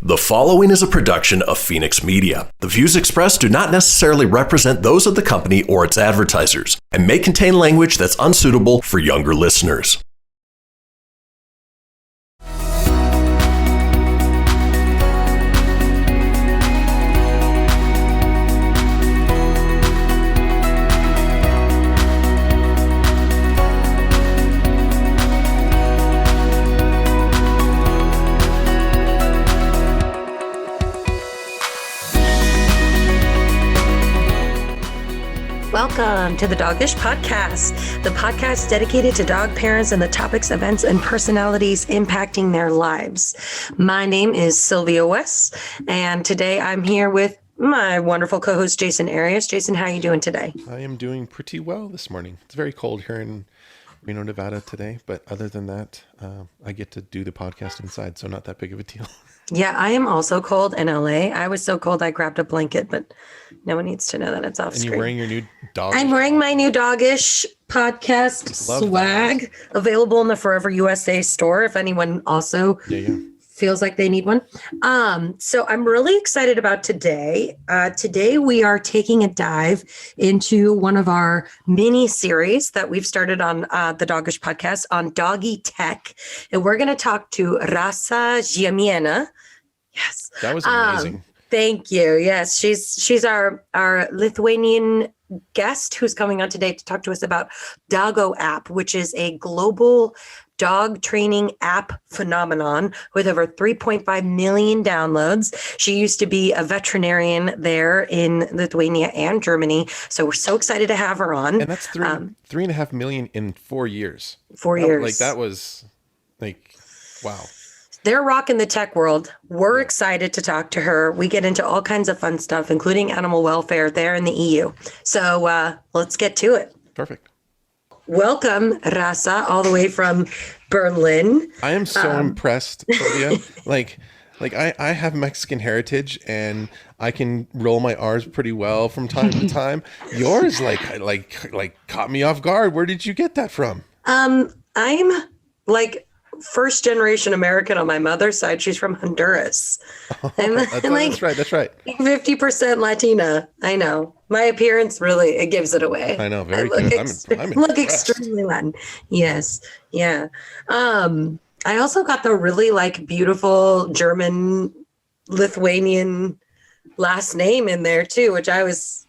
The following is a production of Fenix Media. The views expressed do not necessarily represent those of the company or its advertisers and may contain language that's unsuitable for younger listeners. Welcome to the Dogish Podcast, the podcast dedicated to dog parents and the topics, events, and personalities impacting their lives. My name is Sylvia West, and today I'm here with my wonderful co-host, Jasen Arias. Jasen, how are you doing today? I am doing pretty well this morning. It's very cold here in Reno, Nevada today, but other than that, I get to do the podcast inside, so not that big of a deal. Yeah, I am also cold in LA. I was so cold I grabbed a blanket, but no one needs to know that it's off screen. And you're wearing your new dog. I'm wearing my new Dogish Podcast swag, available in the Forever USA store if anyone also feels like they need one. So I'm really excited about today. Today we are taking a dive into one of our mini series that we've started on the Dogish Podcast on doggy tech. And we're going to talk to Rasa Ziema. Yes. That was amazing. Thank you. Yes, she's our Lithuanian guest who's coming on today to talk to us about Doggo App, which is a global dog training app phenomenon with over 3.5 million downloads. She used to be a veterinarian there in Lithuania and Germany. So we're so excited to have her on. And that's 3.5 million in 4 years. 4 years. Like that was like, wow. They're rocking the tech world. We're excited to talk to her. We get into all kinds of fun stuff, including animal welfare there in the EU. So let's get to it. Perfect. Welcome, Rasa, all the way from Berlin. I am so impressed, Sylvia. like I have Mexican heritage and I can roll my R's pretty well from time to time. Yours like caught me off guard. Where did you get that from? I'm like first generation American on my mother's side. She's from Honduras. That's right. 50% Latina. I know. My appearance really, it gives it away. I know. Very good. I'm look extremely Latin. Yes. Yeah. I also got the really beautiful German Lithuanian last name in there too, which I was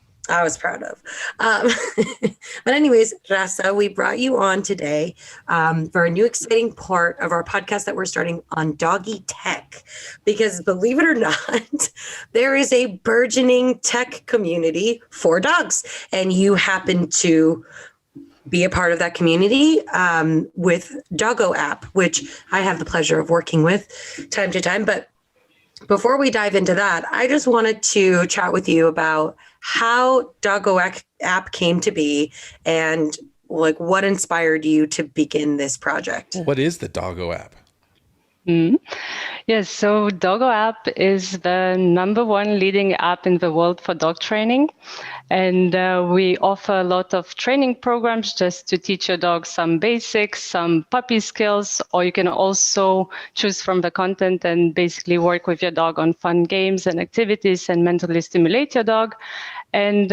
proud of. But anyways, Rasa, we brought you on today for a new exciting part of our podcast that we're starting on doggy tech. Because believe it or not, there is a burgeoning tech community for dogs. And you happen to be a part of that community with Doggo App, which I have the pleasure of working with time to time. But before we dive into that, I just wanted to chat with you about how Doggo App came to be and what inspired you to begin this project. What is the Doggo App? Yes, so Doggo App is the #1 leading app in the world for dog training. And we offer a lot of training programs just to teach your dog some basics, some puppy skills, or you can also choose from the content and basically work with your dog on fun games and activities and mentally stimulate your dog. And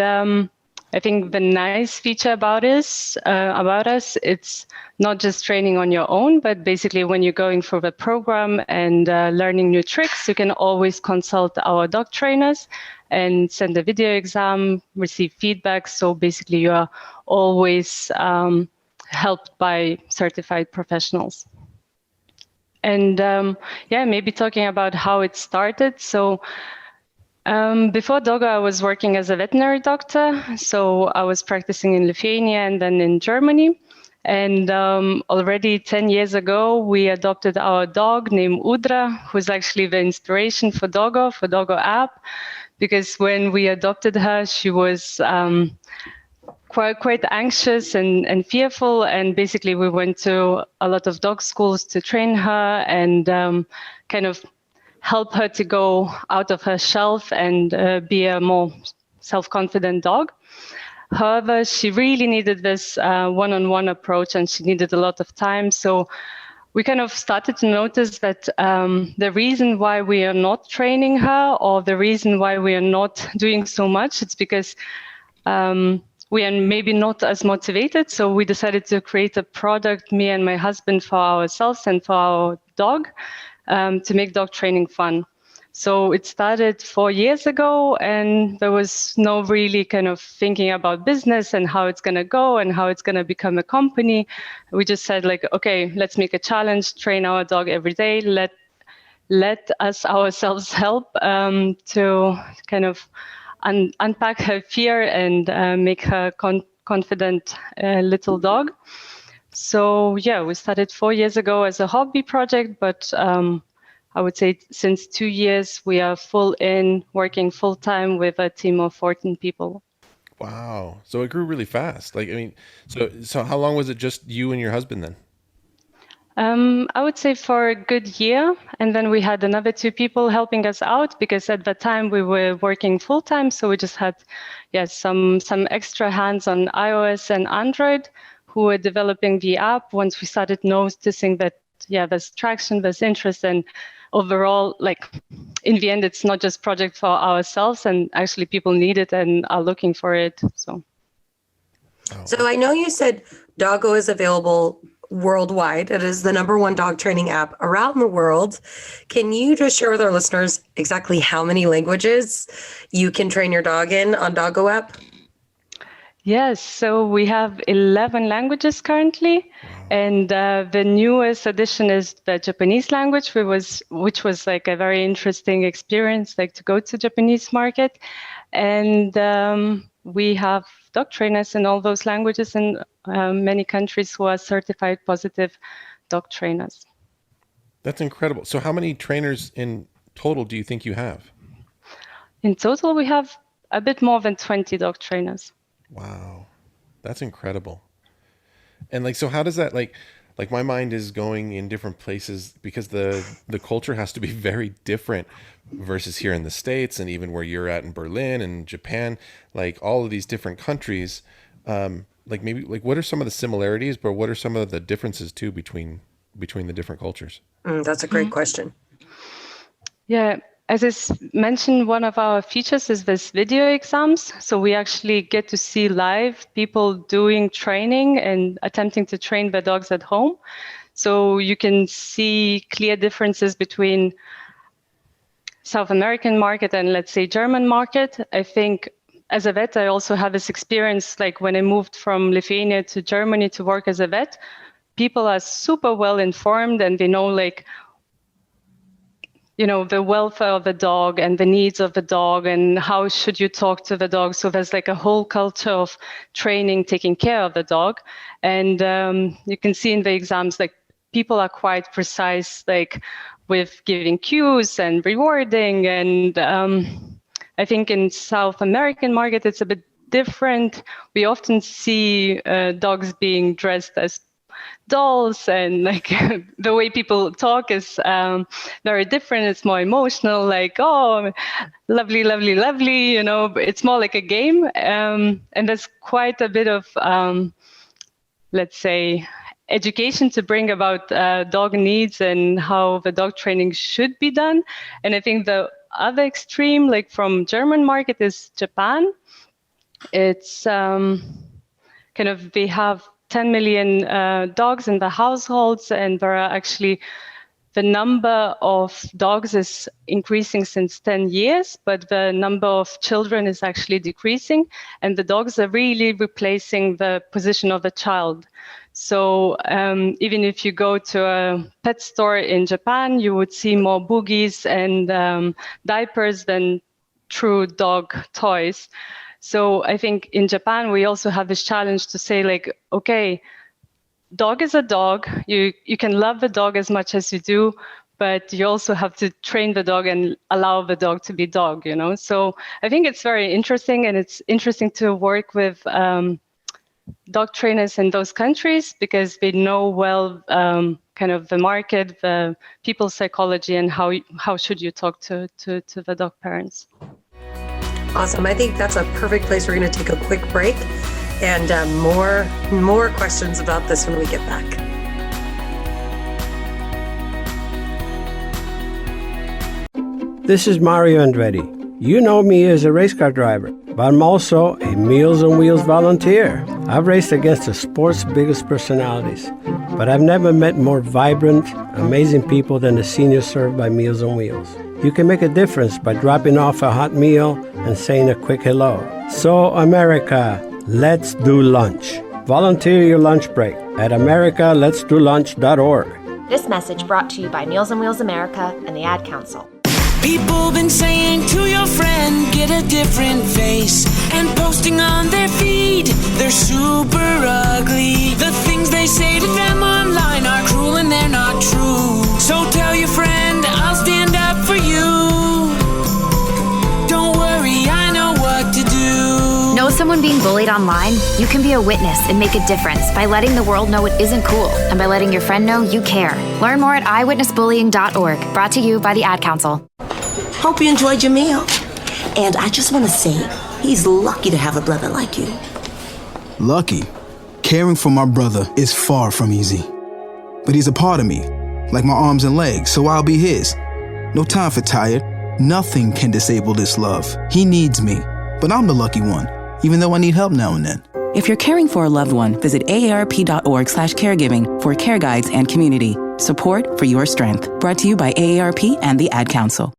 I think the nice feature about us, it's not just training on your own, but basically when you're going through the program and learning new tricks, you can always consult our dog trainers and send a video exam, receive feedback. So basically you are always helped by certified professionals. And maybe talking about how it started. So before Dogo, I was working as a veterinary doctor. So I was practicing in Lithuania and then in Germany. And already 10 years ago, we adopted our dog named Udra, who's actually the inspiration for Dogo App. Because when we adopted her, she was quite anxious and fearful. And basically, we went to a lot of dog schools to train her and kind of help her to go out of her shelf and be a more self-confident dog. However, she really needed this one-on-one approach and she needed a lot of time. So we kind of started to notice that the reason why we are not training her, or the reason why we are not doing so much, it's because we are maybe not as motivated. So we decided to create a product, me and my husband, for ourselves and for our dog, to make dog training fun. So it started 4 years ago, and there was no really kind of thinking about business and how it's going to go and how it's going to become a company. We just said, like, okay, let's make a challenge, train our dog every day. Let us ourselves help to kind of unpack her fear and make her confident little dog. So yeah, we started 4 years ago as a hobby project, but I would say since 2 years, we are working full time with a team of 14 people. Wow. So it grew really fast. Like, I mean, so how long was it just you and your husband then? I would say for a good year. And then we had another 2 people helping us out, because at that time we were working full time. So we just had some extra hands on iOS and Android who were developing the app. Once we started noticing that, there's traction, there's interest, and overall, like, in the end, it's not just project for ourselves, and actually people need it and are looking for it. So I know you said Doggo is available worldwide. It is the #1 dog training app around the world. Can you just share with our listeners exactly how many languages you can train your dog in on Dogo App? Yes, so we have 11 languages currently, and the newest addition is the Japanese language, which was like a very interesting experience, like to go to Japanese market. And we have dog trainers in all those languages in many countries who are certified positive dog trainers. That's incredible. So how many trainers in total do you think you have? In total, we have a bit more than 20 dog trainers. Wow. That's incredible. And like, so how does that, like my mind is going in different places, because the culture has to be very different versus here in the States, and even where you're at in Berlin and Japan, like all of these different countries. Like maybe, like, what are some of the similarities, but what are some of the differences too between the different cultures? That's a great question. Yeah. As I mentioned, one of our features is this video exams. So we actually get to see live people doing training and attempting to train their dogs at home. So you can see clear differences between South American market and, let's say, German market. I think as a vet, I also have this experience, like when I moved from Lithuania to Germany to work as a vet, people are super well informed, and they know, like, the welfare of the dog and the needs of the dog and how should you talk to the dog. So there's like a whole culture of training, taking care of the dog. And you can see in the exams, like, people are quite precise, like with giving cues and rewarding. And I think in South American market, it's a bit different. We often see dogs being dressed as dolls, and like the way people talk is very different. It's more emotional, like, oh, lovely, lovely, lovely, it's more like a game. And there's quite a bit of, let's say, education to bring about dog needs and how the dog training should be done. And I think the other extreme, like from German market, is Japan. It's kind of, they have 10 million dogs in the households, and there are actually, the number of dogs is increasing since 10 years, but the number of children is actually decreasing, and the dogs are really replacing the position of the child. So even if you go to a pet store in Japan, you would see more boogies and diapers than true dog toys. So I think in Japan, we also have this challenge to say, like, okay, dog is a dog. You can love the dog as much as you do, but you also have to train the dog and allow the dog to be dog, So I think it's very interesting, and it's interesting to work with dog trainers in those countries, because they know well kind of the market, the people's psychology, and how should you talk to the dog parents. Awesome. I think that's a perfect place. We're going to take a quick break, and more questions about this when we get back. This is Mario Andretti. You know me as a race car driver, but I'm also a Meals on Wheels volunteer. I've raced against the sport's biggest personalities, but I've never met more vibrant, amazing people than the seniors served by Meals on Wheels. You can make a difference by dropping off a hot meal and saying a quick hello. So, America, let's do lunch. Volunteer your lunch break at americaletsdolunch.org. This message brought to you by Meals on Wheels America and the Ad Council. People been saying to your friend, get a different face, and posting on their feed, they're super ugly. The things they say to them online are cruel and they're not true. So tell your friend, I'll stand up for you. Don't worry, I know what to do. Know someone being bullied online? You can be a witness and make a difference by letting the world know it isn't cool and by letting your friend know you care. Learn more at eyewitnessbullying.org. Brought to you by the Ad Council. Hope you enjoyed your meal. And I just want to say, he's lucky to have a brother like you. Lucky? Caring for my brother is far from easy. But he's a part of me, like my arms and legs, so I'll be his. No time for tired. Nothing can disable this love. He needs me, but I'm the lucky one, even though I need help now and then. If you're caring for a loved one, visit aarp.org/caregiving for care guides and community. Support for your strength. Brought to you by AARP and the Ad Council.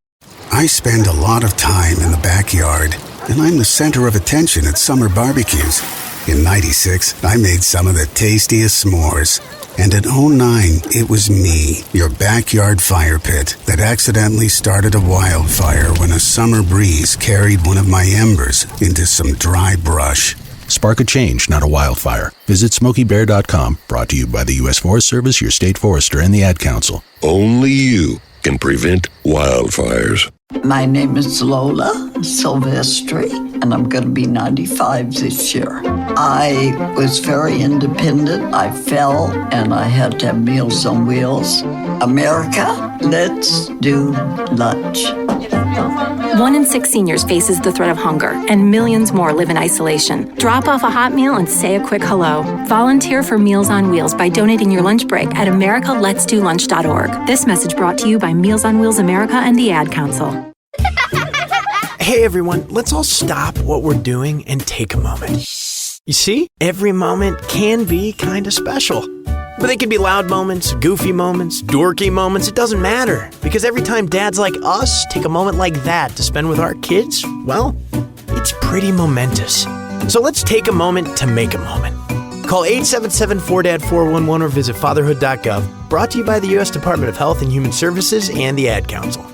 I spend a lot of time in the backyard, and I'm the center of attention at summer barbecues. In '96, I made some of the tastiest s'mores. And in '09, it was me, your backyard fire pit, that accidentally started a wildfire when a summer breeze carried one of my embers into some dry brush. Spark a change, not a wildfire. Visit SmokeyBear.com, brought to you by the U.S. Forest Service, your state forester, and the Ad Council. Only you can prevent wildfires. My name is Lola Silvestri, and I'm going to be 95 this year. I was very independent. I fell, and I had to have Meals on Wheels. America, let's do lunch. 1 in 6 seniors faces the threat of hunger, and millions more live in isolation. Drop off a hot meal and say a quick hello. Volunteer for Meals on Wheels by donating your lunch break at americaletsdolunch.org. This message brought to you by Meals on Wheels America and the Ad Council. Hey everyone, let's all stop what we're doing and take a moment. You see, every moment can be kind of special. But they can be loud moments, goofy moments, dorky moments, it doesn't matter. Because every time dads like us take a moment like that to spend with our kids, well, it's pretty momentous. So let's take a moment to make a moment. Call 877-4DAD-411 or visit fatherhood.gov. Brought to you by the U.S. Department of Health and Human Services and the Ad Council.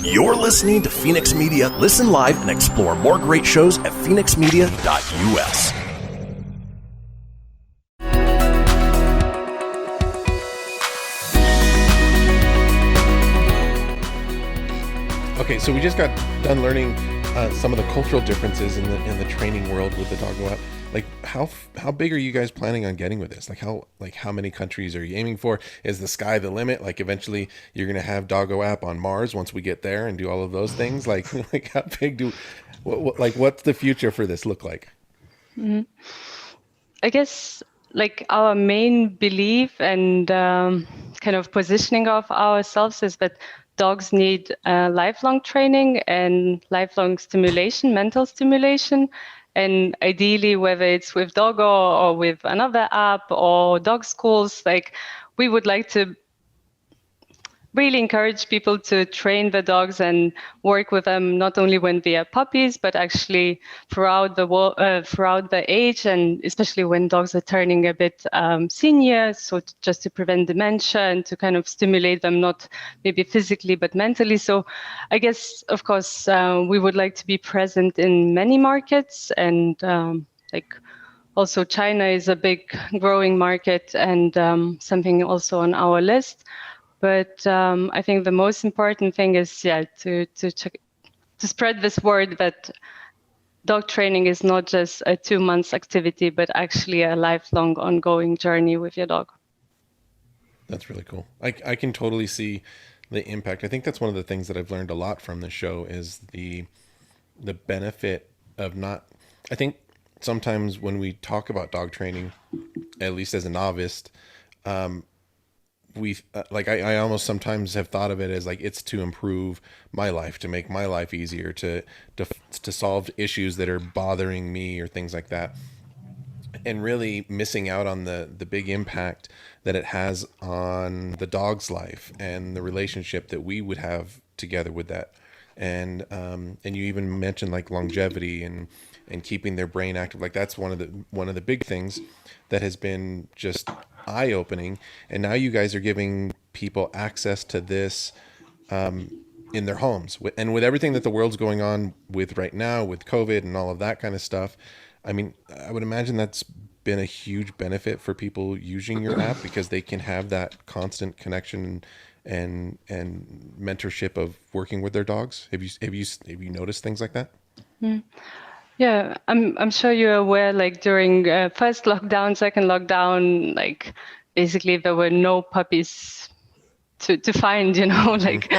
You're listening to Fenix Media. Listen live and explore more great shows at fenixmedia.us. Okay, so we just got done learning some of the cultural differences in the training world with the Doggo App. Like, how big are you guys planning on getting with this? How many countries are you aiming for? Is the sky the limit? Like, eventually you're gonna have Doggo App on Mars once we get there and do all of those things. Like how big what's the future for this look like? Mm-hmm. I guess our main belief and kind of positioning of ourselves is that dogs need lifelong training and lifelong stimulation, mental stimulation. And ideally, whether it's with Doggo or with another app or dog schools, we would like to really encourage people to train the dogs and work with them not only when they are puppies, but actually throughout the age, and especially when dogs are turning a bit senior, so just to prevent dementia and to kind of stimulate them, not maybe physically, but mentally. So I guess, of course, we would like to be present in many markets, and also China is a big growing market and something also on our list. But I think the most important thing is, to spread this word that dog training is not just a 2-month activity, but actually a lifelong, ongoing journey with your dog. That's really cool. I can totally see the impact. I think that's one of the things that I've learned a lot from this show is the benefit of not. I think sometimes when we talk about dog training, at least as a novice, we've like I almost sometimes have thought of it as like it's to improve my life, to make my life easier, to solve issues that are bothering me or things like that, and really missing out on the big impact that it has on the dog's life and the relationship that we would have together with that. And you even mentioned like longevity and keeping their brain active. Like that's one of the big things that has been just eye-opening. And now you guys are giving people access to this in their homes. And with everything that the world's going on with right now, with COVID and all of that kind of stuff, I mean, I would imagine that's been a huge benefit for people using your app, because they can have that constant connection and mentorship of working with their dogs. Have you noticed things like that? Mm. Yeah, I'm sure you're aware, like during first lockdown, second lockdown, like basically there were no puppies to find, like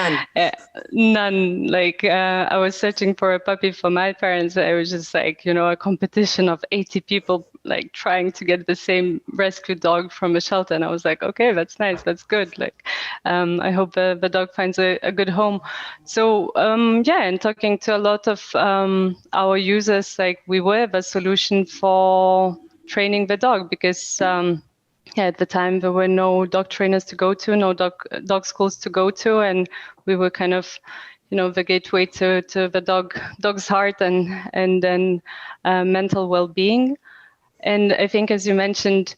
none. Like I was searching for a puppy for my parents. I was just like, a competition of 80 people like trying to get the same rescue dog from a shelter. And I was like, okay, that's nice. That's good. Like, I hope the dog finds a good home. So, and talking to a lot of our users, like we were the solution for training the dog, because at the time there were no dog trainers to go to, no dog schools to go to, and we were kind of, the gateway to the dog's heart and then mental well-being. And I think, as you mentioned,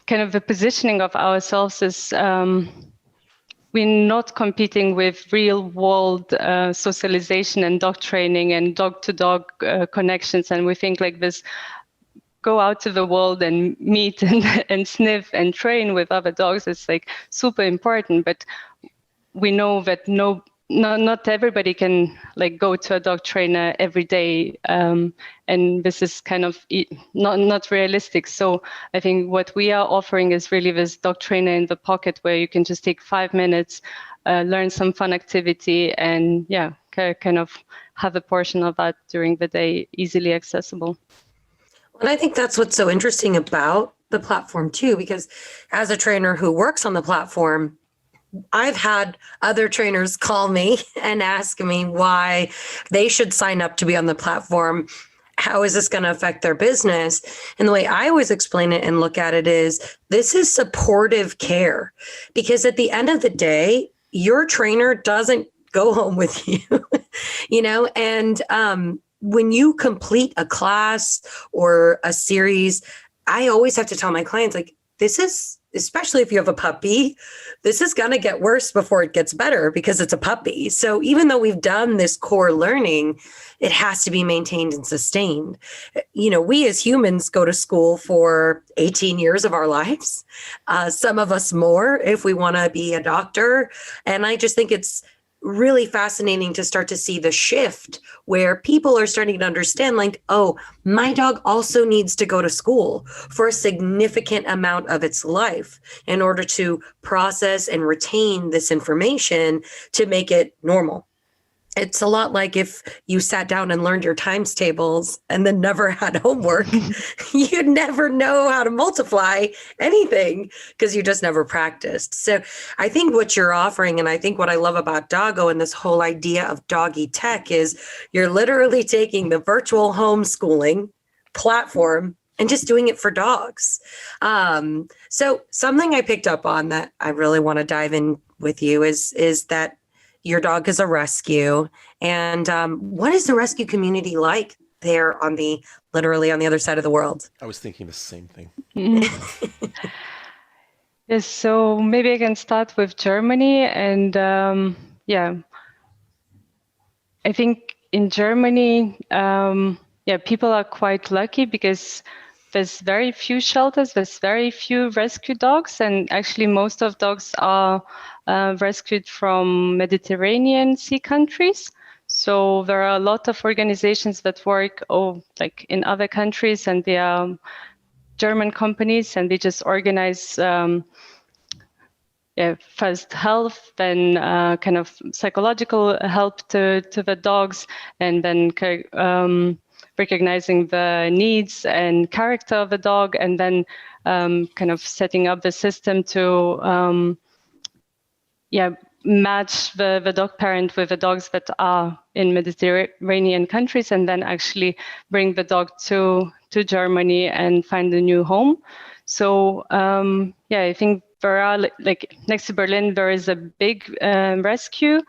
kind of the positioning of ourselves is we're not competing with real-world socialization and dog training and dog-to-dog connections, and we think like this. Go out to the world and meet and sniff and train with other dogs. It's like super important, but we know that not everybody can like go to a dog trainer every day, and this is kind of not realistic. So I think what we are offering is really this dog trainer in the pocket, where you can just take 5 minutes, learn some fun activity, and kind of have a portion of that during the day easily accessible. And I think that's what's so interesting about the platform too, because as a trainer who works on the platform, I've had other trainers call me and ask me why they should sign up to be on the platform. How is this going to affect their business? And the way I always explain it and look at it is this is supportive care, because at the end of the day, your trainer doesn't go home with you, and when you complete a class or a series, I always have to tell my clients, like, this is, especially if you have a puppy, this is going to get worse before it gets better, because it's a puppy. So even though we've done this core learning, it has to be maintained and sustained. We as humans go to school for 18 years of our lives, some of us more if we want to be a doctor. And I just think it's really fascinating to start to see the shift where people are starting to understand, like, oh, my dog also needs to go to school for a significant amount of its life in order to process and retain this information to make it normal. It's a lot like if you sat down and learned your times tables and then never had homework, you'd never know how to multiply anything because you just never practiced. So I think what you're offering, and I think what I love about Doggo and this whole idea of doggy tech, is you're literally taking the virtual homeschooling platform and just doing it for dogs. So something I picked up on that I really want to dive in with you is that your dog is a rescue. And what is the rescue community like there literally on the other side of the world? I was thinking the same thing. Yes, so maybe I can start with Germany. And I think in Germany, people are quite lucky because there's very few shelters, there's very few rescue dogs, and actually most of dogs are rescued from Mediterranean Sea countries. So there are a lot of organizations that work like in other countries, and they are German companies, and they just organize first health, then kind of psychological help to the dogs, and then recognizing the needs and character of the dog, and then kind of setting up the system to match the dog parent with the dogs that are in Mediterranean countries, and then actually bring the dog to Germany and find a new home. So I think there are, like next to Berlin, there is a big rescue,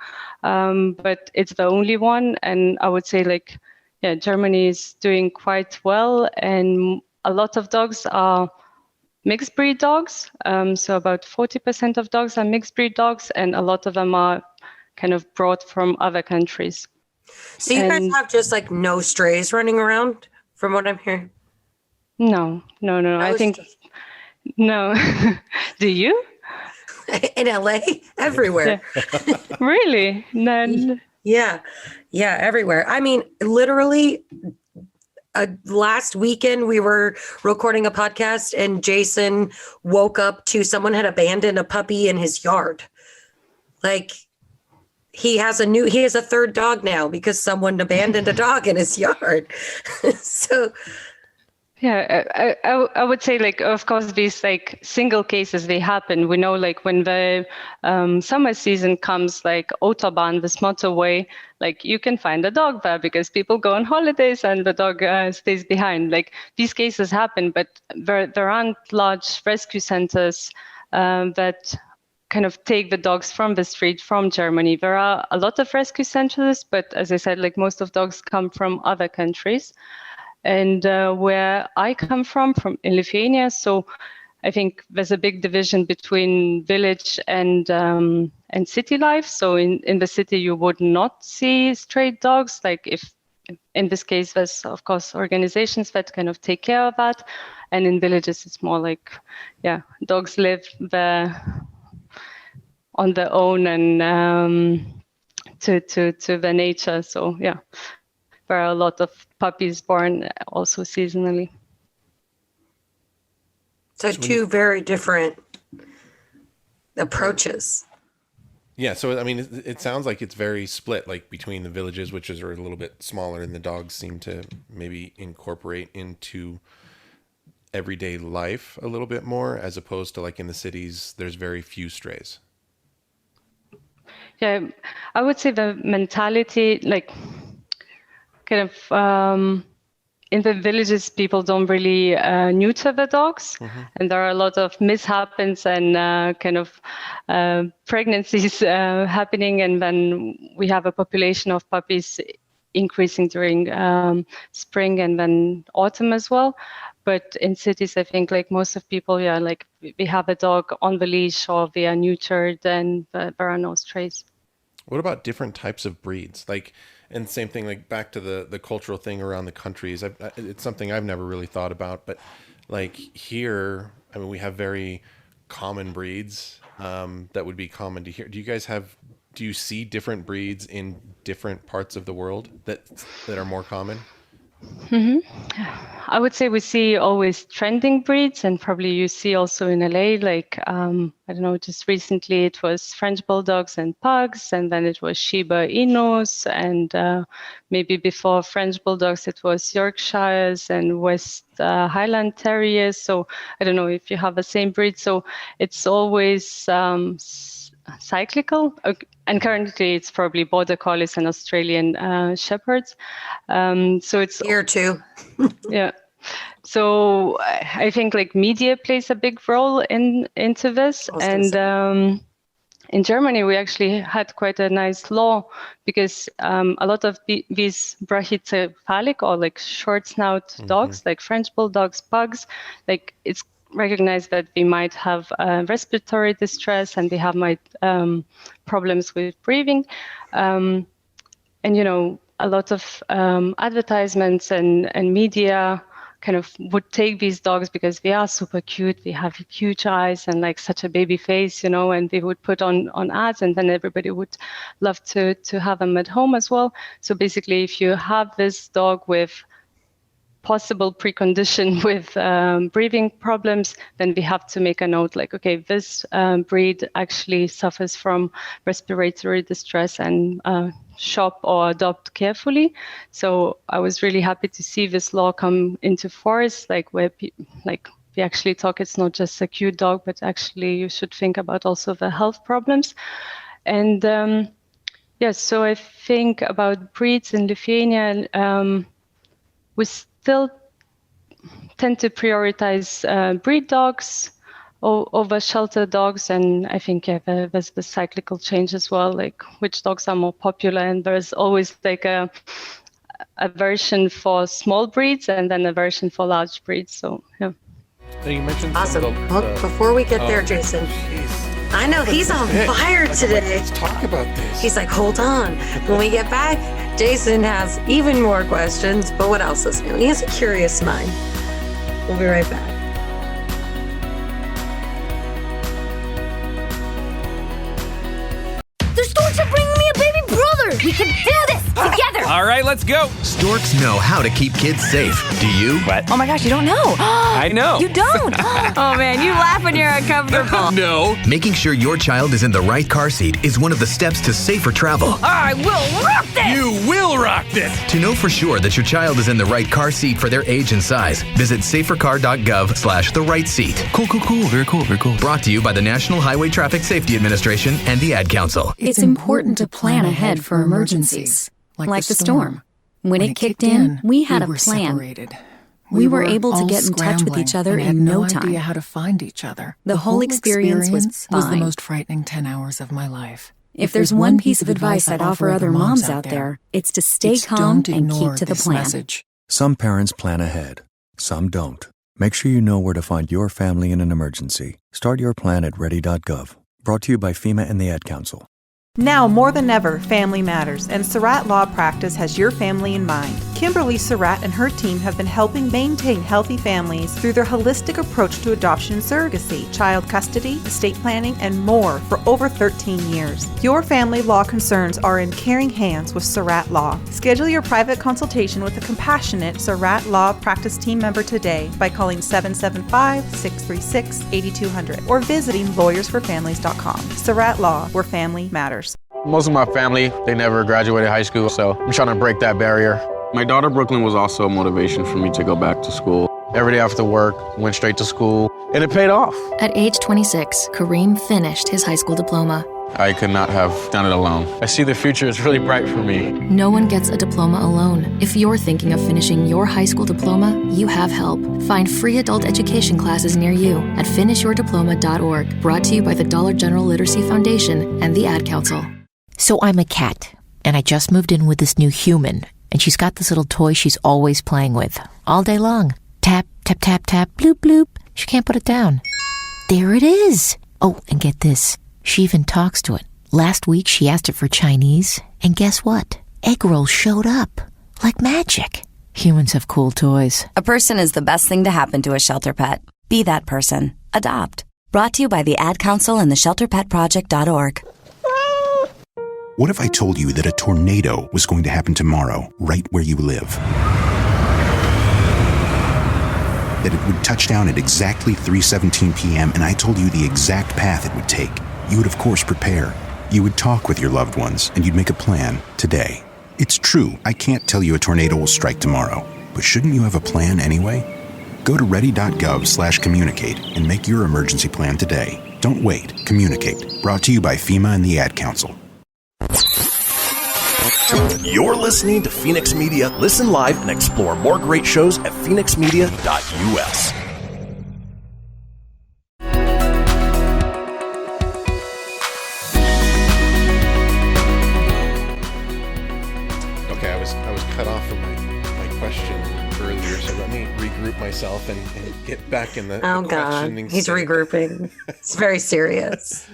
but it's the only one. And I would say Germany is doing quite well, and a lot of dogs are mixed breed dogs. So about 40% of dogs are mixed breed dogs, and a lot of them are kind of brought from other countries. So you guys have just like no strays running around, from what I'm hearing? No. I think no. Do you? In LA, everywhere. Yeah. Really? None. Yeah, everywhere. I mean, literally. Last weekend, we were recording a podcast and Jasen woke up to someone had abandoned a puppy in his yard. Like he has a third dog now because someone abandoned a dog in his yard. So. Yeah, I would say, of course, these single cases, they happen. We know when the summer season comes, Autobahn, this motorway, you can find a dog there because people go on holidays and the dog stays behind. These cases happen, but there aren't large rescue centers that kind of take the dogs from the street from Germany. There are a lot of rescue centers, but as I said, most of dogs come from other countries. And where I come from in Lithuania, so I think there's a big division between village and city life. So in the city, you would not see stray dogs. If in this case, there's of course organizations that kind of take care of that, and in villages, it's more dogs live there on their own and to the nature. So yeah. There are a lot of puppies born also seasonally. So two very different approaches. Yeah, so I mean, it sounds like it's very split, between the villages, which are a little bit smaller, and the dogs seem to maybe incorporate into everyday life a little bit more, as opposed to in the cities, there's very few strays. Yeah, I would say the mentality, kind of in the villages, people don't really neuter the dogs, and there are a lot of mishaps and kind of pregnancies happening, and then we have a population of puppies increasing during spring and then autumn as well. But in cities, I think most of people, we have a dog on the leash or they are neutered, and there are no strays. What about different types of breeds? And same thing, back to the cultural thing around the countries. It's something I've never really thought about, but here, I mean, we have very common breeds that would be common to here. Do you see different breeds in different parts of the world that are more common? Mm-hmm. I would say we see always trending breeds, and probably you see also in LA, I don't know, just recently it was French Bulldogs and Pugs, and then it was Shiba Inus, and maybe before French Bulldogs it was Yorkshires and West Highland Terriers. So I don't know if you have the same breed. So it's always cyclical, and currently it's probably Border Collies and Australian Shepherds. So it's here too. Yeah. So I think media plays a big role into this, and in Germany we actually had quite a nice law because a lot of these brachycephalic or short snout dogs, like French Bulldogs, Pugs, it's recognize that they might have respiratory distress and they have problems with breathing, and a lot of advertisements and media kind of would take these dogs because they are super cute, they have huge eyes and such a baby face, and they would put on ads, and then everybody would love to have them at home as well. So basically, if you have this dog with possible precondition with breathing problems, then we have to make a note okay, this breed actually suffers from respiratory distress, and shop or adopt carefully. So I was really happy to see this law come into force, where we actually talk, it's not just a cute dog, but actually you should think about also the health problems. And yes, so I think about breeds in Lithuania, we still tend to prioritize breed dogs over shelter dogs. And I think there's the cyclical change as well, like which dogs are more popular. And there's always like a version for small breeds and then a version for large breeds. So, yeah. So you mentioned awesome. Before we get there, Jason, I know he's on fire today. Let's talk about this. He's like, hold on. When we get back, Jason has even more questions. But what else is new? He has a curious mind. We'll be right back. The storks are bringing me a baby brother. We can do this together. All right, let's go. Storks know how to keep kids safe. Do you? What? Oh my gosh, you don't know. I know. You don't? Oh man, you laugh when you're uncomfortable. No. Making sure your child is in the right car seat is one of the steps to safer travel. I will rock this. You will rock this. To know for sure that your child is in the right car seat for their age and size, visit safercar.gov/the right seat. Cool. Very cool. Brought to you by the National Highway Traffic Safety Administration and the Ad Council. It's important to plan ahead for emergencies. Like the storm. When it kicked in, we had a plan. Separated. We were able to get in touch with each other in no time. We had no idea how to find each other. The whole experience was the most frightening 10 hours of my life. If there's one piece of advice I'd offer other moms out there, it's to stay calm and keep to the plan. Message. Some parents plan ahead. Some don't. Make sure you know where to find your family in an emergency. Start your plan at ready.gov. Brought to you by FEMA and the Ad Council. Now more than ever, family matters, and Surratt Law Practice has your family in mind. Kimberly Surratt and her team have been helping maintain healthy families through their holistic approach to adoption and surrogacy, child custody, estate planning, and more for over 13 years. Your family law concerns are in caring hands with Surratt Law. Schedule your private consultation with a compassionate Surratt Law Practice team member today by calling 775-636-8200 or visiting lawyersforfamilies.com. Surratt Law, where family matters. Most of my family, they never graduated high school, so I'm trying to break that barrier. My daughter, Brooklyn, was also a motivation for me to go back to school. Every day after work, went straight to school, and it paid off. At age 26, Kareem finished his high school diploma. I could not have done it alone. I see the future is really bright for me. No one gets a diploma alone. If you're thinking of finishing your high school diploma, you have help. Find free adult education classes near you at finishyourdiploma.org. Brought to you by the Dollar General Literacy Foundation and the Ad Council. So I'm a cat, and I just moved in with this new human, and she's got this little toy she's always playing with, all day long. Tap, tap, tap, tap, bloop, bloop. She can't put it down. There it is. Oh, and get this. She even talks to it. Last week, she asked it for Chinese, and guess what? Egg rolls showed up. Like magic. Humans have cool toys. A person is the best thing to happen to a shelter pet. Be that person. Adopt. Brought to you by the Ad Council and the ShelterPetProject.org. What if I told you that a tornado was going to happen tomorrow, right where you live? That it would touch down at exactly 3:17 p.m., and I told you the exact path it would take. You would, of course, prepare. You would talk with your loved ones, and you'd make a plan today. It's true, I can't tell you a tornado will strike tomorrow, but shouldn't you have a plan anyway? Go to ready.gov/communicate and make your emergency plan today. Don't wait. Communicate. Brought to you by FEMA and the Ad Council. You're listening to Fenix Media. Listen live and explore more great shows at phoenixmedia.us. Okay, I was cut off from my question earlier, so let me regroup myself and get back in the questioning he's state. Regrouping. It's very serious.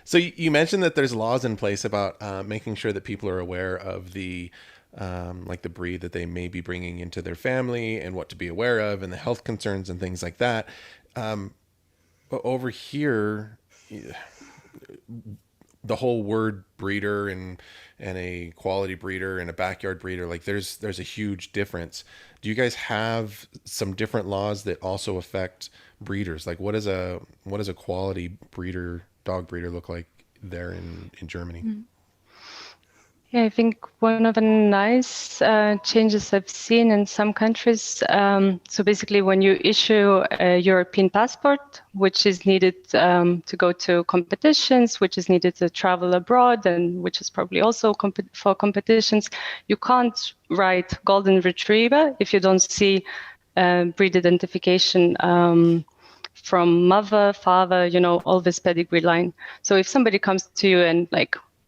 So you mentioned that there's laws in place about making sure that people are aware of the like the breed that they may be bringing into their family and what to be aware of and the health concerns and things like that. But over here, the whole word breeder and a quality breeder and a backyard breeder, like there's a huge difference. Do you guys have some different laws that also affect breeders? Like what is a quality breeder, dog breeder look like there in Germany? Yeah, I think one of the nice changes I've seen in some countries, so basically when you issue a European passport, which is needed to go to competitions, which is needed to travel abroad, and which is probably also for competitions, you can't write Golden Retriever if you don't see breed identification from mother, father, all this pedigree line. So if somebody comes to you and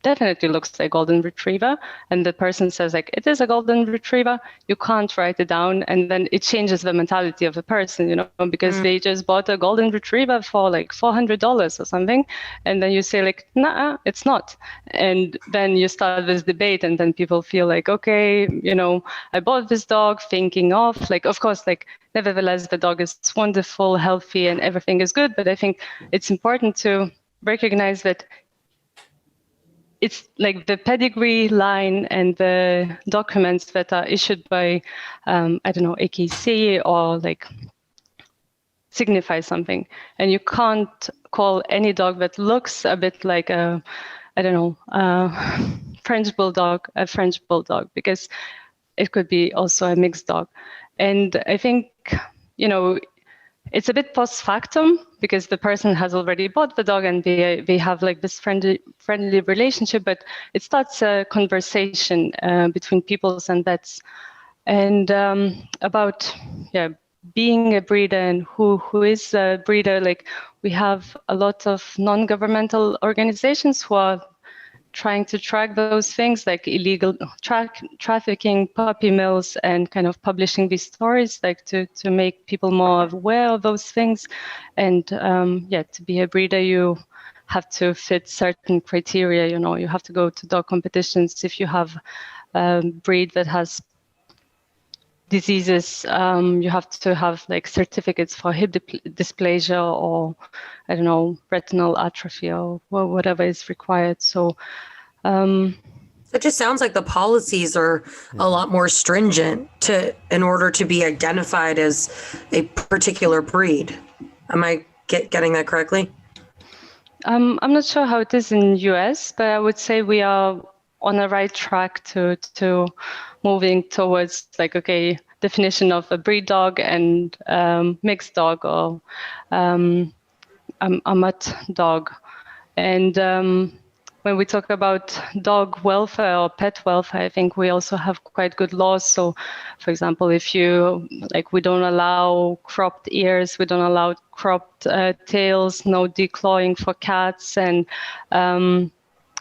definitely looks like Golden Retriever, and the person says it is a Golden Retriever, you can't write it down, and then it changes the mentality of the person, because they just bought a Golden Retriever for $400 or something, and then you say nah, it's not, and then you start this debate, and then people feel okay, I bought this dog thinking of course, nevertheless the dog is wonderful, healthy, and everything is good, but I think it's important to recognize that it's the pedigree line and the documents that are issued by, AKC or signify something. And you can't call any dog that looks a bit like French bulldog, a French bulldog, because it could be also a mixed dog. And I think, it's a bit post factum because the person has already bought the dog and they have this friendly relationship, but it starts a conversation between peoples and vets, and about being a breeder and who is a breeder. We have a lot of non-governmental organizations who are trying to track those things, illegal trafficking, puppy mills, and kind of publishing these stories, to make people more aware of those things. And to be a breeder, you have to fit certain criteria. You have to go to dog competitions. If you have a breed that has diseases, you have to have certificates for hip dysplasia or retinal atrophy or whatever is required. So it just sounds like the policies are a lot more stringent in order to be identified as a particular breed. Am I getting that correctly? I'm not sure how it is in US, but I would say we are on the right track to moving towards definition of a breed dog and mixed dog or a mutt dog. And when we talk about dog welfare or pet welfare, I think we also have quite good laws. So, for example, if you we don't allow cropped ears, we don't allow cropped tails, no declawing for cats, and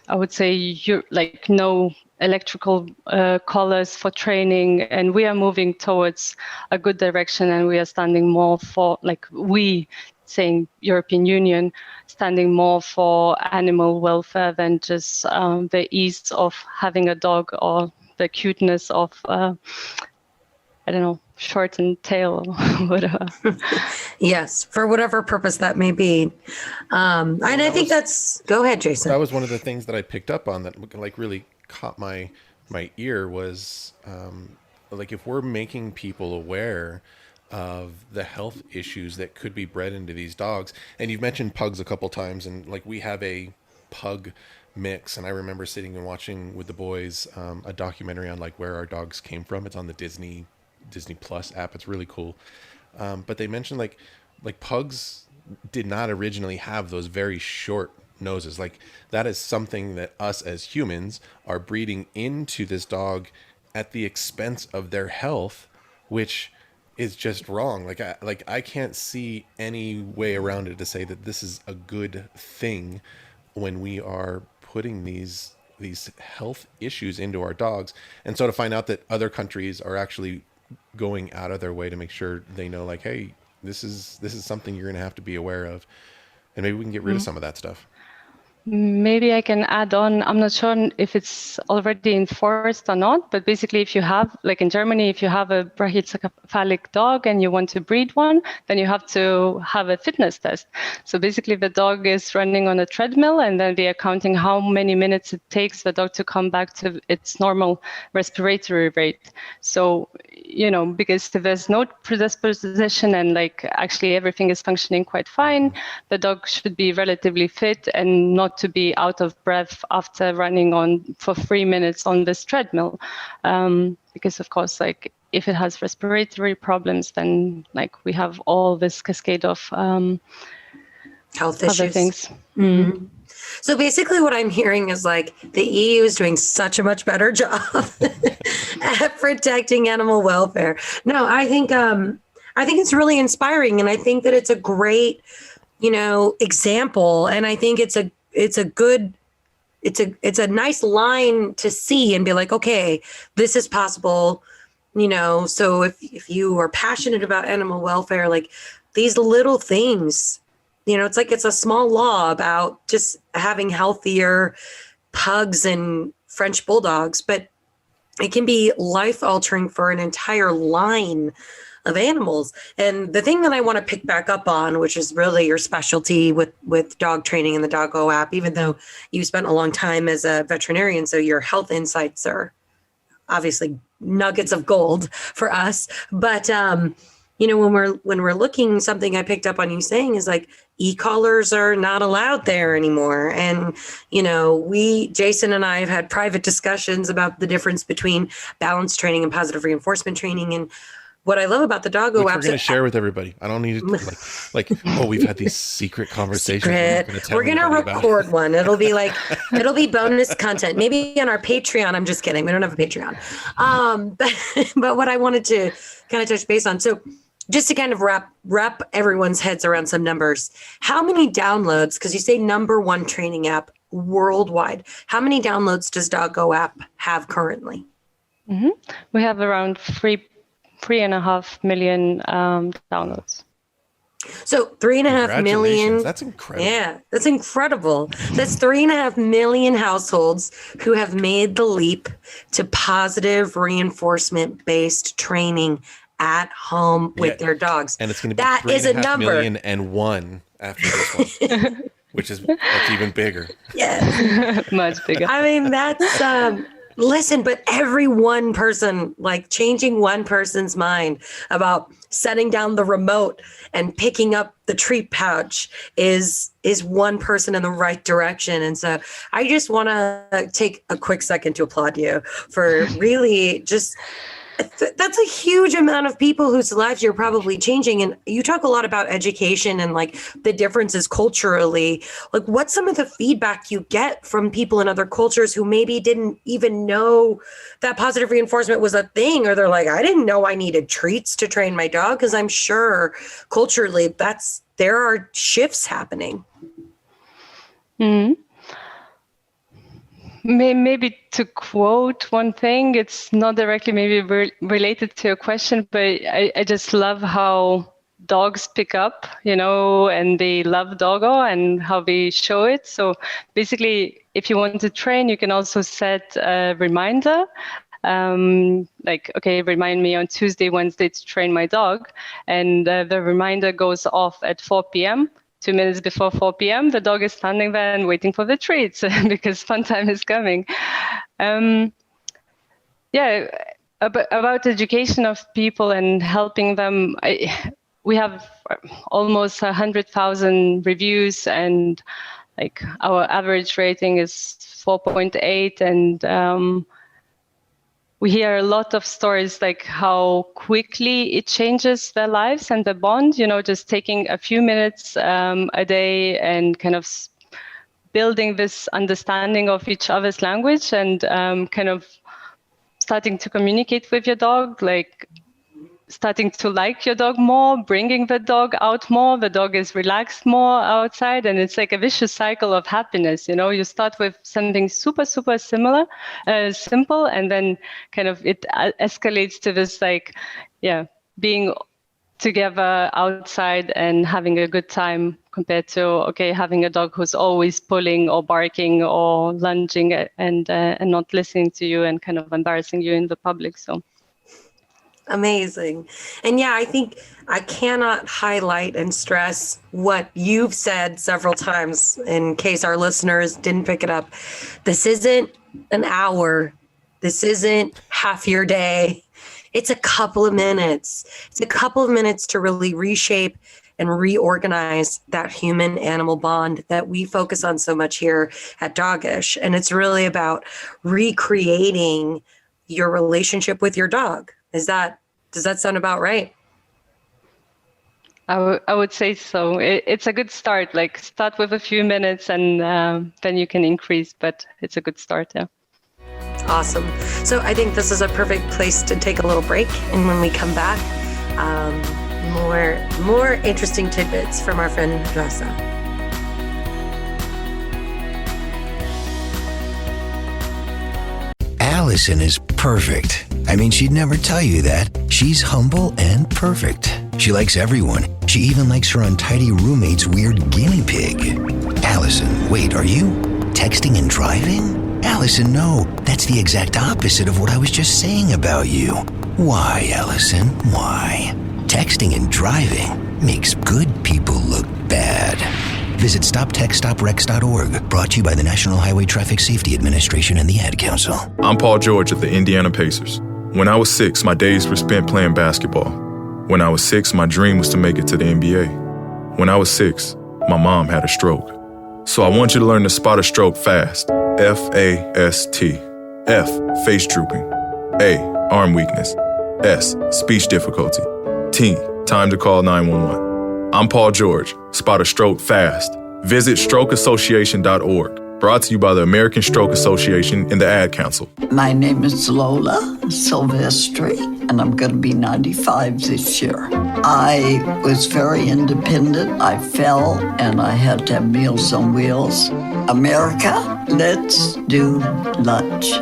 I would say no electrical collars for training. And we are moving towards a good direction, and we are standing more for saying European Union, standing more for animal welfare than just the ease of having a dog or the cuteness of, shortened tail or whatever. Yes, for whatever purpose that may be. And I think go ahead, Jasen. That was one of the things that I picked up on that really caught my ear was if we're making people aware of the health issues that could be bred into these dogs. And you've mentioned pugs a couple times, and we have a pug mix, and I remember sitting and watching with the boys a documentary on where our dogs came from. It's on the Disney Plus app. It's really cool. But they mentioned pugs did not originally have those very short noses. That is something that us as humans are breeding into this dog at the expense of their health, which is just wrong. I can't see any way around it to say that this is a good thing when we are putting these health issues into our dogs. And so to find out that other countries are actually going out of their way to make sure they know hey, this is something you're going to have to be aware of, and maybe we can get rid of some of that stuff. Maybe I can add on. I'm not sure if it's already enforced or not, but basically if you have, in Germany, if you have a brachycephalic dog and you want to breed one, then you have to have a fitness test. So basically the dog is running on a treadmill, and then they are counting how many minutes it takes the dog to come back to its normal respiratory rate. So, because if there's no predisposition and actually everything is functioning quite fine, the dog should be relatively fit and not not to be out of breath after running on for 3 minutes on this treadmill. Because of course, like if it has respiratory problems, then like we have all this cascade of health other issues. things. Mm-hmm. So basically what I'm hearing is like the EU is doing such a much better job at protecting animal welfare. No, I think it's really inspiring, and I think that it's a great, example. And I think it's a nice line to see and be like, okay, this is possible. So if you are passionate about animal welfare, like these little things, it's a small law about just having healthier pugs and French bulldogs, but it can be life altering for an entire line of animals. And the thing that I want to pick back up on, which is really your specialty with dog training and the Doggo app, even though you spent a long time as a veterinarian, so your health insights are obviously nuggets of gold for us. But, when we're looking, something I picked up on you saying is like e-collars are not allowed there anymore. And, Jasen and I have had private discussions about the difference between balance training and positive reinforcement training. And what I love about the Doggo app, we're going to share with everybody. I don't need to we've had these secret conversations. We're going to record one. It'll be bonus content. Maybe on our Patreon. I'm just kidding. We don't have a Patreon. But what I wanted to kind of touch base on. So just to kind of wrap everyone's heads around some numbers, how many downloads, because you say number one training app worldwide, how many downloads does Doggo app have currently? Mm-hmm. We have around 3.5 million downloads. So 3.5 million. That's incredible. Yeah, that's incredible. That's 3.5 million households who have made the leap to positive reinforcement-based training at home with their dogs. And it's going to be that is a number. 3,000,001 after this one, which is even bigger. Yeah, much bigger. I mean, that's listen, but every one person, like changing one person's mind about setting down the remote and picking up the treat pouch is one person in the right direction. And so I just want to take a quick second to applaud you for really just that's a huge amount of people whose lives you're probably changing. And you talk a lot about education and like the differences culturally. Like what's some of the feedback you get from people in other cultures who maybe didn't even know that positive reinforcement was a thing, or they're like, I didn't know I needed treats to train my dog? Because I'm sure culturally there are shifts happening. Mm-hmm. Maybe to quote one thing, it's not directly maybe related to your question, but I just love how dogs pick up, and they love Doggo and how they show it. So basically, if you want to train, you can also set a reminder, remind me on Tuesday, Wednesday to train my dog. And the reminder goes off at 4 p.m. 2 minutes before 4 p.m., the dog is standing there and waiting for the treats because fun time is coming. About education of people and helping them. We have almost 100,000 reviews, and like our average rating is 4.8, and we hear a lot of stories like how quickly it changes their lives and the bond, just taking a few minutes a day and kind of building this understanding of each other's language and kind of starting to communicate with your dog, like starting to like your dog more, bringing the dog out more, the dog is relaxed more outside, and it's like a vicious cycle of happiness. You start with something super, super simple, and then kind of it escalates to this being together outside and having a good time compared to, having a dog who's always pulling or barking or lunging and not listening to you and kind of embarrassing you in the public. So. Amazing. And I think I cannot highlight and stress what you've said several times in case our listeners didn't pick it up. This isn't an hour. This isn't half your day. It's a couple of minutes. It's a couple of minutes to really reshape and reorganize that human animal bond that we focus on so much here at Dogish. And it's really about recreating your relationship with your dog. Does that sound about right? I would say so. It's a good start. Like, start with a few minutes and then you can increase, but it's a good start, yeah. Awesome. So I think this is a perfect place to take a little break. And when we come back, more interesting tidbits from our friend Rasa. Allison is perfect. I mean, she'd never tell you that. She's humble and perfect. She likes everyone. She even likes her untidy roommate's weird guinea pig. Allison, wait, are you texting and driving? Allison, no. That's the exact opposite of what I was just saying about you. Why, Allison? Why? Texting and driving makes good people look bad. Visit StopTextStopWrecks.org, brought to you by the National Highway Traffic Safety Administration and the Ad Council. I'm Paul George of the Indiana Pacers. When I was 6, my days were spent playing basketball. When I was 6, my dream was to make it to the NBA. When I was 6, my mom had a stroke. So I want you to learn to spot a stroke fast. F-A-S-T. F, face drooping. A, arm weakness. S, speech difficulty. T, time to call 911. I'm Paul George. Spot a stroke fast. Visit strokeassociation.org. Brought to you by the American Stroke Association and the Ad Council. My name is Lola Silvestri, and I'm going to be 95 this year. I was very independent. I fell, and I had to have Meals on Wheels. America, let's do lunch.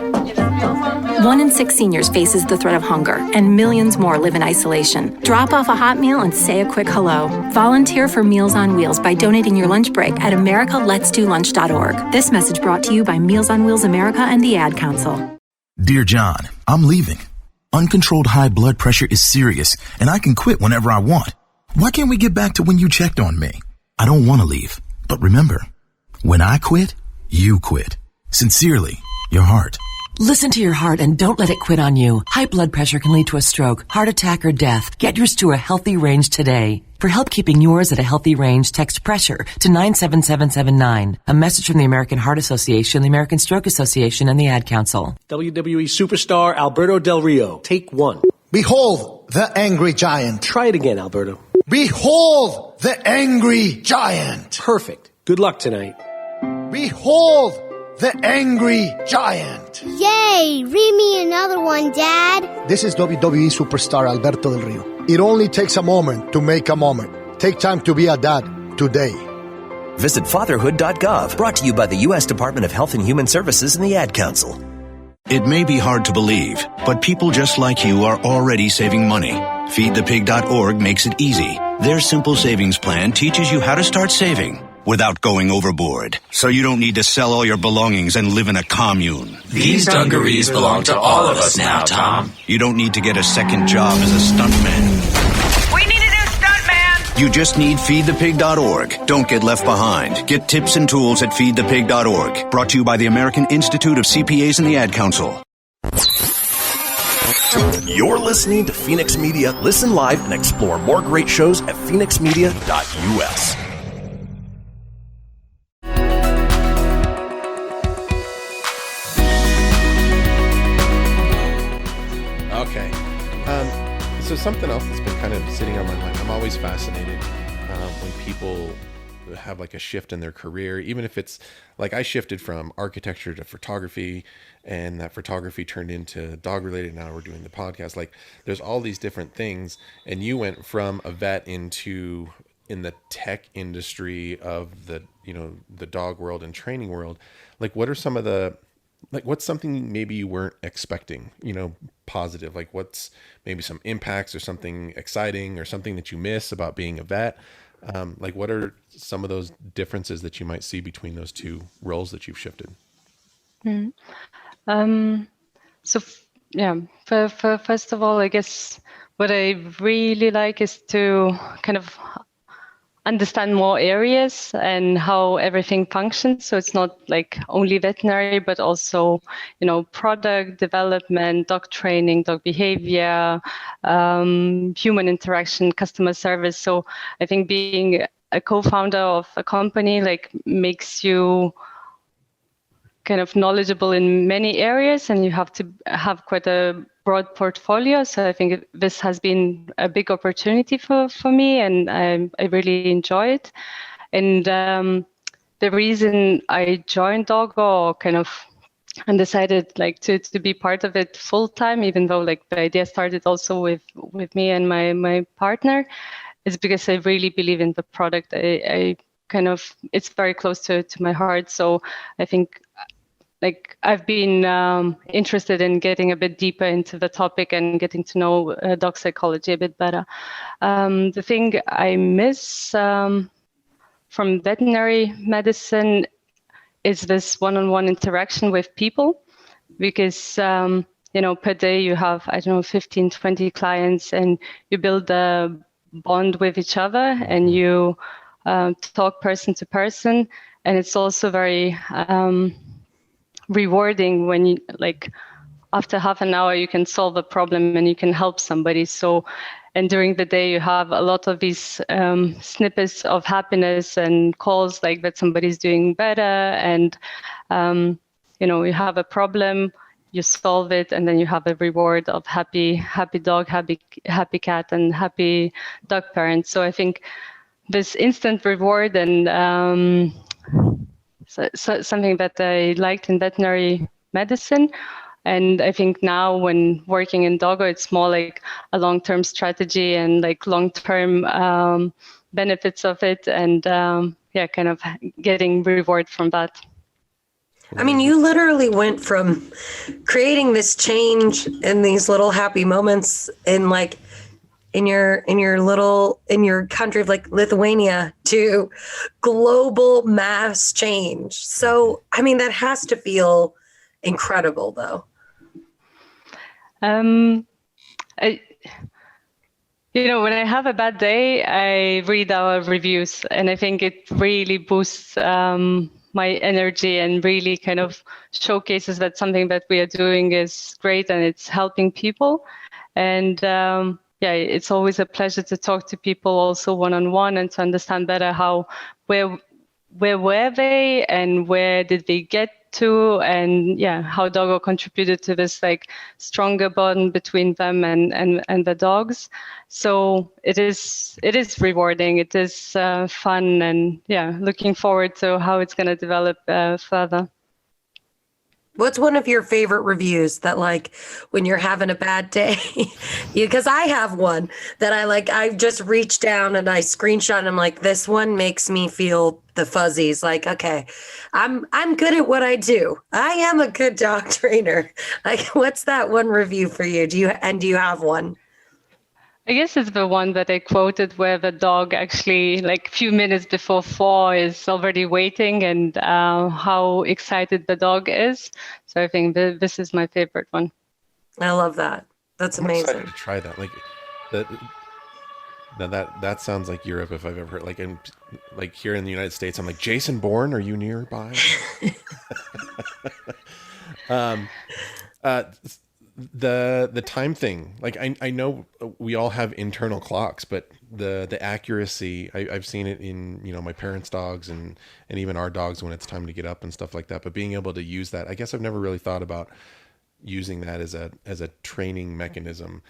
1 in 6 seniors faces the threat of hunger, and millions more live in isolation. Drop off a hot meal and say a quick hello. Volunteer for Meals on Wheels by donating your lunch break at americaletsdolunch.org. This message brought to you by Meals on Wheels America and the Ad Council. Dear John, I'm leaving. Uncontrolled high blood pressure is serious, and I can quit whenever I want. Why can't we get back to when you checked on me? I don't want to leave, but remember, when I quit, you quit. Sincerely, your heart. Listen to your heart and don't let it quit on you. High blood pressure can lead to a stroke, heart attack, or death. Get yours to a healthy range today. For help keeping yours at a healthy range, text PRESSURE to 97779. A message from the American Heart Association, the American Stroke Association, and the Ad Council. WWE superstar Alberto Del Rio. Take 1. Behold the angry giant. Try it again, Alberto. Behold the angry giant. Perfect. Good luck tonight. Behold the angry giant. Yay! Read me another one, Dad. This is WWE superstar Alberto Del Rio. It only takes a moment to make a moment. Take time to be a dad today. Visit fatherhood.gov, brought to you by the U.S. Department of Health and Human Services and the Ad Council. It may be hard to believe, but people just like you are already saving money. FeedThePig.org makes it easy. Their simple savings plan teaches you how to start saving without going overboard, so you don't need to sell all your belongings and live in a commune. These dungarees belong to all of us now, Tom. You don't need to get a second job as a stuntman. We need a new stuntman! You just need FeedThePig.org. Don't get left behind. Get tips and tools at FeedThePig.org. Brought to you by the American Institute of CPAs and the Ad Council. You're listening to Fenix Media. Listen live and explore more great shows at phoenixmedia.us. Okay. So something else that's been kind of sitting on my mind. I'm always fascinated when people have like a shift in their career, even if it's like I shifted from architecture to photography, and that photography turned into dog related. Now we're doing the podcast. Like there's all these different things, and you went from a vet into in the tech industry of the, you know, the dog world and training world. Like what are some of the, like what's something maybe you weren't expecting, you know, positive, like what's maybe some impacts or something exciting or something that you miss about being a vet? Like what are some of those differences that you might see between those two roles that you've shifted? For first of all, I guess what I really like is to kind of understand more areas and how everything functions. So it's not like only veterinary, but also, product development, dog training, dog behavior, human interaction, customer service. So I think being a co-founder of a company makes you kind of knowledgeable in many areas, and you have to have quite a broad portfolio. So I think this has been a big opportunity for me, and I really enjoy it. And the reason I joined Dogo and decided to be part of it full time, even though the idea started also with me and my partner, is because I really believe in the product. It's very close to my heart. So I think I've been interested in getting a bit deeper into the topic and getting to know dog psychology a bit better. The thing I miss from veterinary medicine is this one-on-one interaction with people, because per day you have 15, 20 clients, and you build a bond with each other, and you talk person to person, and it's also very rewarding when you after half an hour you can solve a problem and you can help somebody. So, and during the day you have a lot of these snippets of happiness and calls that somebody's doing better, and you have a problem, you solve it, and then you have a reward of happy dog, happy cat, and happy dog parent. So I think this instant reward and so something that I liked in veterinary medicine. And I think now when working in Dogo, it's more like a long-term strategy and long-term benefits of it, and kind of getting reward from that. I mean, you literally went from creating this change in these little happy moments in your country of Lithuania to global mass change. So, I mean, that has to feel incredible, though. When I have a bad day, I read our reviews, and I think it really boosts my energy and really kind of showcases that something that we are doing is great and it's helping people. And it's always a pleasure to talk to people also one-on-one and to understand better where were they and where did they get to, and how Dogo contributed to this stronger bond between them and the dogs. So it is rewarding, it is fun, and looking forward to how it's going to develop further. What's one of your favorite reviews that when you're having a bad day? Because I have one that I just reached down and I screenshot and I'm like, this one makes me feel the fuzzies. Okay, I'm good at what I do. I am a good dog trainer. What's that one review for you? Do you have one? I guess it's the one that I quoted where the dog actually, a few minutes before 4 is already waiting, and how excited the dog is. So I think this is my favorite one. I love that. That's amazing. I'm excited to try that. That sounds like Europe if I've ever heard. Here in the United States, I'm like, Jasen Bourne, are you nearby? The time thing, I know we all have internal clocks, but the accuracy, I've seen it in my parents' dogs and even our dogs when it's time to get up and stuff like that. But being able to use that, I guess I've never really thought about using that as a training mechanism.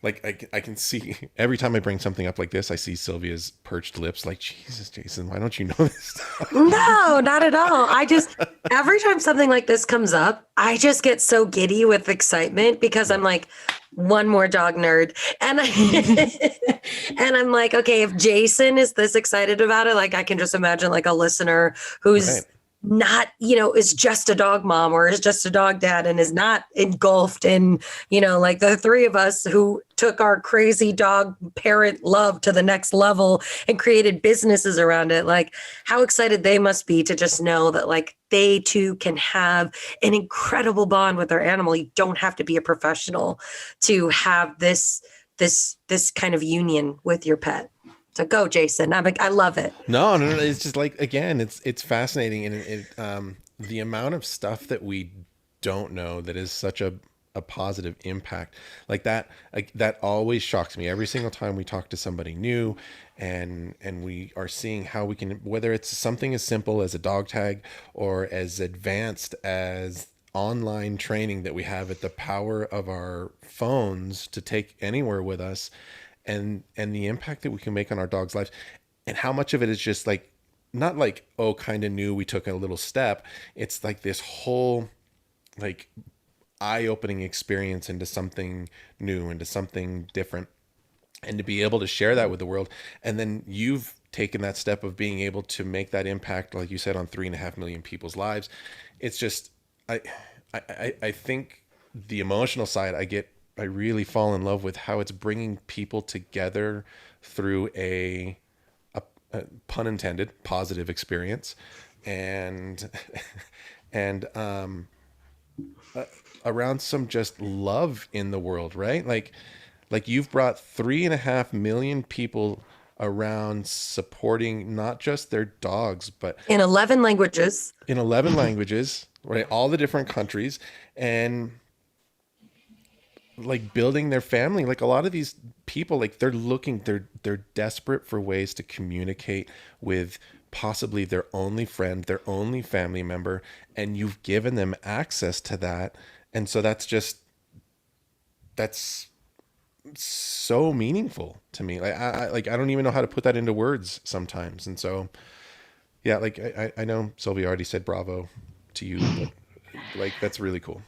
I can see every time I bring something up like this, I see Sylvia's perched lips Jesus, Jasen, why don't you know this stuff? No, not at all. Every time something like this comes up, I just get so giddy with excitement because I'm one more dog nerd. And I'm like, okay, if Jasen is this excited about it, I can just imagine a listener who's right. Not, is just a dog mom or is just a dog dad and is not engulfed in, the three of us who took our crazy dog parent love to the next level and created businesses around it. How excited they must be to just know that they too can have an incredible bond with their animal. You don't have to be a professional to have this kind of union with your pet. So go, Jason. I love it. No. It's just like, again, it's fascinating. And the amount of stuff that we don't know that is such a positive impact like that always shocks me every single time we talk to somebody new, and we are seeing how we can, whether it's something as simple as a dog tag or as advanced as online training that we have at the power of our phones to take anywhere with us, and the impact that we can make on our dogs' lives, and how much of it is just like, not like, oh, kind of new, we took a little step. It's like this whole like eye-opening experience into something new, into something different, and to be able to share that with the world. And then you've taken that step of being able to make that impact, like you said, on 3.5 million people's lives. It's just, I think the emotional side, I really fall in love with how it's bringing people together through a pun intended, positive experience, and around some just love in the world, right? Like you've brought 3.5 million people around supporting not just their dogs, but in 11 languages, right? All the different countries, and like building their family. Like a lot of these people, like they're desperate for ways to communicate with possibly their only friend, their only family member, and you've given them access to that. And so that's so meaningful to me. Like I don't even know how to put that into words sometimes. And so, yeah, like I know Sylvia already said bravo to you, but like, that's really cool.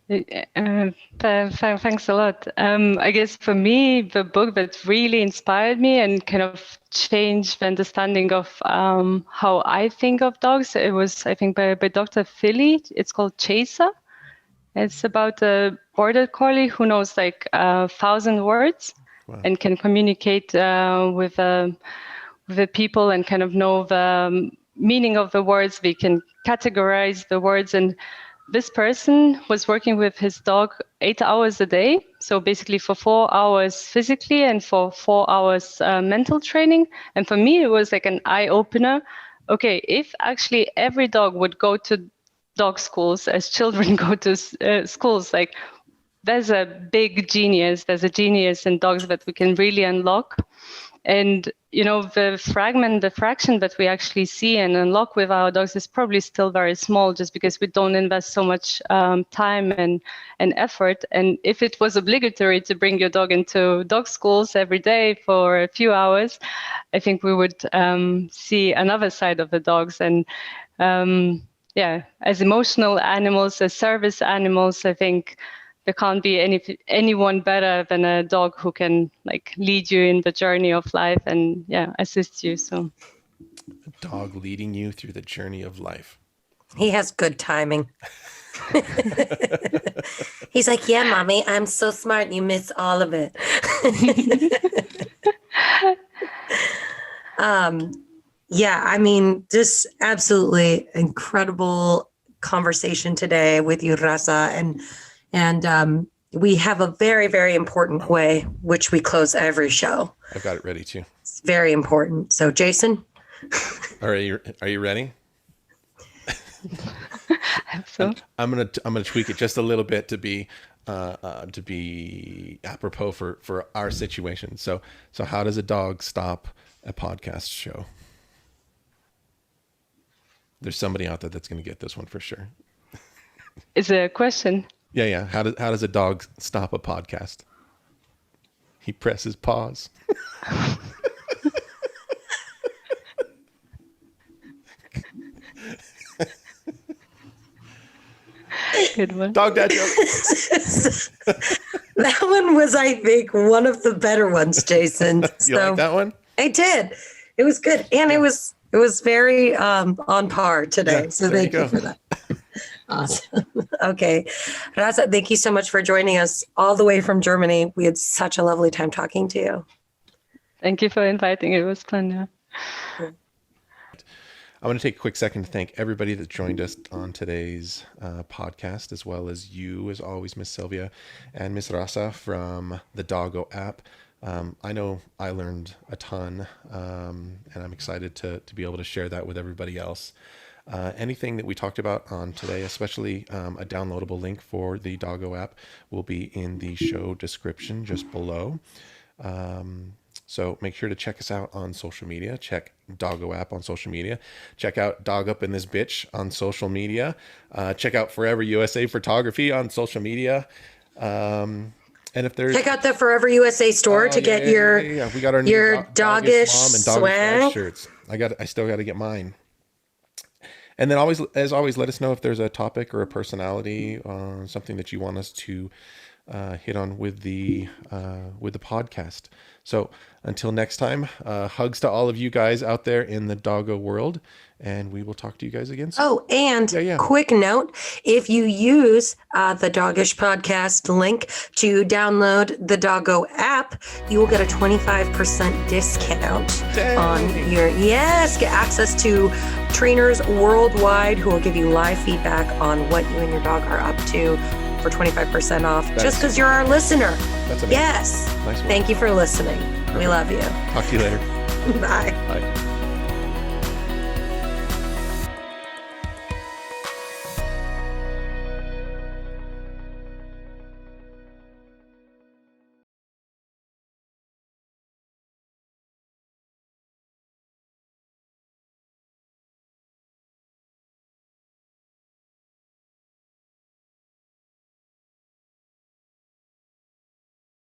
Thanks a lot. I guess for me, the book that really inspired me and kind of changed the understanding of how I think of dogs, it was, I think, by Dr. Philly. It's called Chaser. It's about a border collie who knows like 1,000 words. Wow. And can communicate with the people and kind of know the meaning of the words. They can categorize the words, and this person was working with his dog 8 hours a day. So basically for 4 hours physically and for 4 hours mental training. And for me, it was like an eye opener. Okay, if actually every dog would go to dog schools as children go to schools, like there's a big genius. There's a genius in dogs that we can really unlock. And, you know, the fraction that we actually see and unlock with our dogs is probably still very small, just because we don't invest so much time and effort. And if it was obligatory to bring your dog into dog schools every day for a few hours, I think we would see another side of the dogs. And as emotional animals, as service animals, I think there can't be anyone better than a dog who can like lead you in the journey of life and assist you. So, a dog leading you through the journey of life. He has good timing. He's like, yeah, mommy, I'm so smart. You miss all of it. I mean, just absolutely incredible conversation today with you, Rasa, and we have a very, very important way which we close every show. I've got it ready too. It's very important. So, Jason, are you ready? So I'm gonna tweak it just a little bit to be apropos for our situation. So how does a dog stop a podcast show? There's somebody out there that's going to get this one for sure. Is it a question? Yeah. How does a dog stop a podcast? He presses pause. Good one. Dog dad joke. That one was, I think, one of the better ones, Jason. You like that one? I did. It was good, and it was very on par today. Yeah, so thank you for that. Awesome. Okay, Rasa, thank you so much for joining us all the way from Germany. We had such a lovely time talking to you. Thank you for inviting. It was fun. Yeah. I want to take a quick second to thank everybody that joined us on today's podcast, as well as you, as always, Miss Sylvia and Miss Rasa from the Doggo App. I know I learned a ton, and I'm excited to be able to share that with everybody else. Anything that we talked about on today, especially a downloadable link for the Doggo app, will be in the show description just below. So make sure to check us out on social media. Check Doggo App on social media. Check out Dog Up in This Bitch on social media. Check out Forever USA Photography on social media. And if there's check out the Forever USA store to get your we got our new Dogish mom and swag Dogish shirts. I still got to get mine. And then as always, let us know if there's a topic or a personality, something that you want us to hit on with the podcast. So until next time, hugs to all of you guys out there in the doggo world, and we will talk to you guys again soon. Oh, and quick note, if you use the Dogish Podcast link to download the Doggo app, you will get a 25% discount on your, get access to trainers worldwide who will give you live feedback on what you and your dog are up to for 25% off, just because you're our listener. That's amazing. Yes. Nice one. Thank you for listening. We love you. Talk to you later. Bye. Bye.